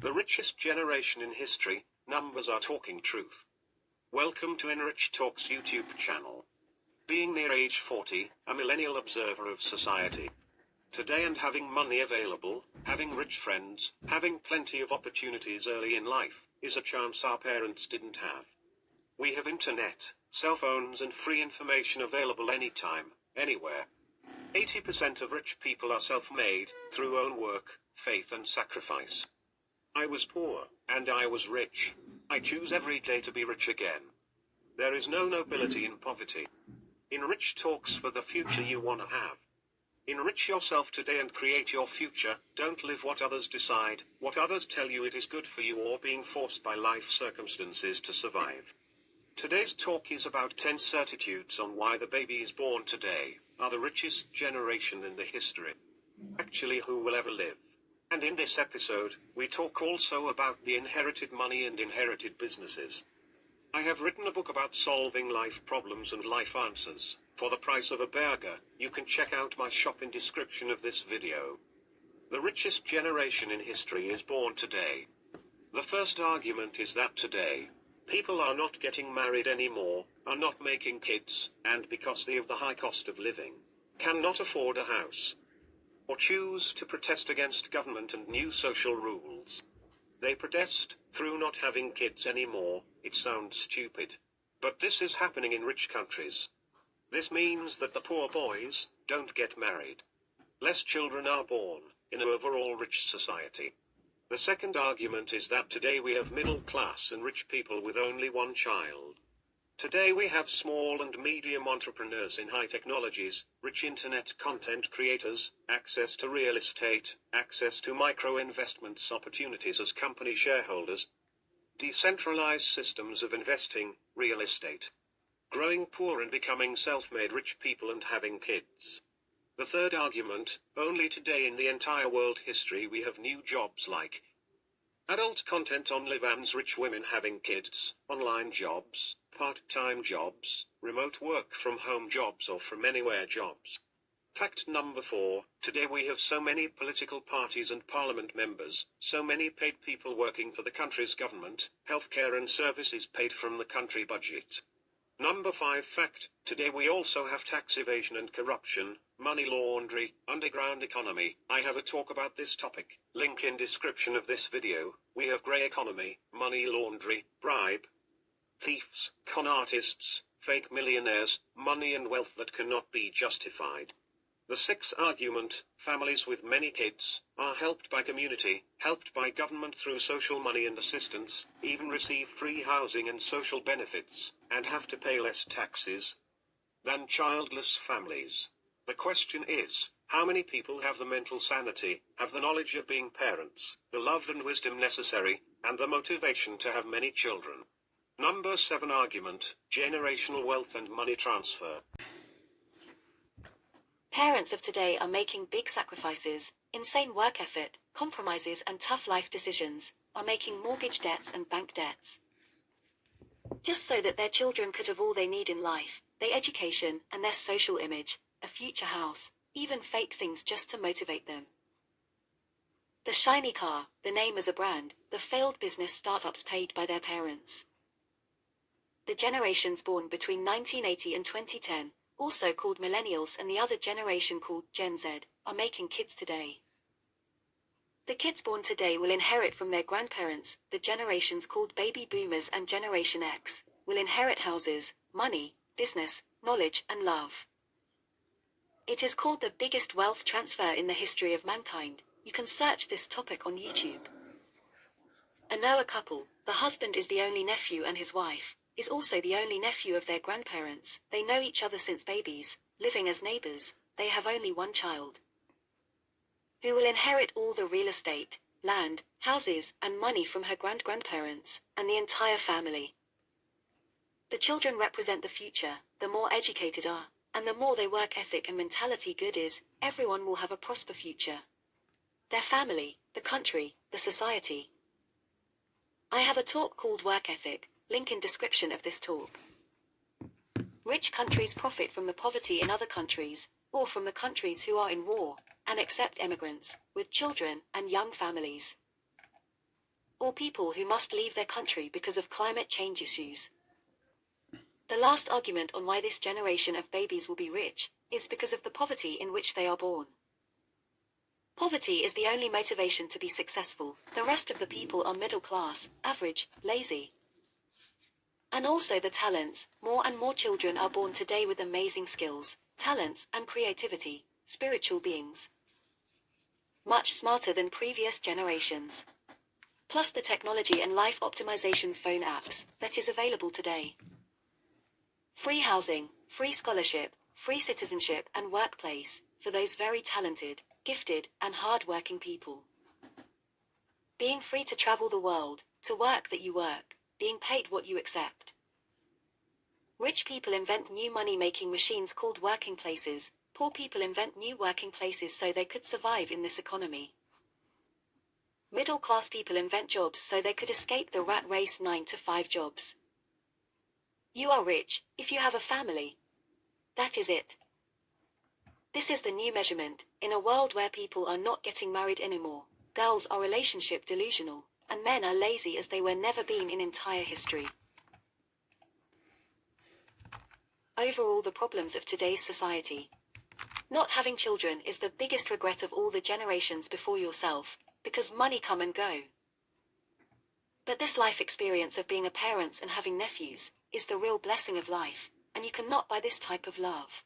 The richest generation in history, numbers are talking truth. Welcome to ENRICH Talks YouTube channel. Being near age 40, a millennial observer of society. Today and having money available, having rich friends, having plenty of opportunities early in life, is a chance our parents didn't have. We have internet, cell phones and free information available anytime, anywhere. 80% of rich people are self-made, through own work, faith and sacrifice. I was poor, and I was rich. I choose every day to be rich again. There is no nobility in poverty. ENRICH talks for the future you want to have. Enrich yourself today and create your future. Don't live what others decide, what others tell you it is good for you, or being forced by life circumstances to survive. Today's talk is about 10 certitudes on why the babies born today are the richest generation in the history. Actually, who will ever live. And in this episode, we talk also about the inherited money and inherited businesses. I have written a book about solving life problems and life answers. For the price of a burger, you can check out my shop in description of this video. The richest generation in history is born today. The first argument is that today, people are not getting married anymore, are not making kids, and because of the high cost of living, cannot afford a house. Or choose to protest against government and new social rules. They protest, through not having kids anymore. It sounds stupid. But this is happening in rich countries. This means that the poor boys don't get married. Less children are born, in an overall rich society. The second argument is that today we have middle class and rich people with only one child. Today we have small and medium entrepreneurs in high technologies, rich internet content creators, access to real estate, access to micro investments opportunities as company shareholders, decentralized systems of investing, real estate. Growing poor and becoming self-made rich people and having kids. The third argument, only today in the entire world history we have new jobs like adult content on live-ins, rich women having kids, online jobs, part-time jobs, remote work from home jobs or from anywhere jobs. Fact number 4, today we have so many political parties and parliament members, so many paid people working for the country's government, healthcare and services paid from the country budget. Number 5 fact, today we also have tax evasion and corruption, money laundering, underground economy. I have a talk about this topic, link in description of this video. We have grey economy, money laundering, bribe, thieves, con artists, fake millionaires, money and wealth that cannot be justified. The sixth argument, families with many kids, are helped by community, helped by government through social money and assistance, even receive free housing and social benefits, and have to pay less taxes than childless families. The question is, how many people have the mental sanity, have the knowledge of being parents, the love and wisdom necessary, and the motivation to have many children? Number 7 argument, generational wealth and money transfer. Parents of today are making big sacrifices, insane work effort, compromises and tough life decisions, are making mortgage debts and bank debts. Just so that their children could have all they need in life, their education and their social image, a future house, even fake things just to motivate them. The shiny car, the name as a brand, the failed business startups paid by their parents. The generations born between 1980 and 2010, also called millennials, and the other generation called Gen Z, are making kids today. The kids born today will inherit from their grandparents. The generations called baby boomers and Generation X will inherit houses, money, business, knowledge and love. It is called the biggest wealth transfer in the history of mankind. You can search this topic on YouTube. I know a couple, the husband is the only nephew and his wife is also the only nephew of their grandparents. They know each other since babies, living as neighbors. They have only one child, who will inherit all the real estate, land, houses, and money from her grandparents, and the entire family. The children represent the future. The more educated are, and the more their work ethic and mentality good is, everyone will have a prosper future. Their family, the country, the society. I have a talk called Work Ethic, link in description of this talk. Rich countries profit from the poverty in other countries, or from the countries who are in war, and accept immigrants, with children and young families. or people who must leave their country because of climate change issues. The last argument on why this generation of babies will be rich is because of the poverty in which they are born. Poverty is the only motivation to be successful. The rest of the people are middle class, average, lazy. And also the talents. More and more children are born today with amazing skills, talents, and creativity, spiritual beings. Much smarter than previous generations. Plus the technology and life optimization phone apps that is available today. Free housing, free scholarship, free citizenship and workplace for those very talented, gifted, and hard-working people. Being free to travel the world, to work that you work, being paid what you accept. Rich people invent new money-making machines called working places. Poor people invent new working places so they could survive in this economy. Middle-class people invent jobs so they could escape the rat race 9-to-5 jobs. You are rich if you have a family. That is it. This is the new measurement. In a world where people are not getting married anymore, girls are relationship delusional, and men are lazy as they were never been in entire history. Overall, the problems of today's society. Not having children is the biggest regret of all the generations before yourself, because money come and go. But this life experience of being a parent and having nephews is the real blessing of life, and you cannot buy this type of love.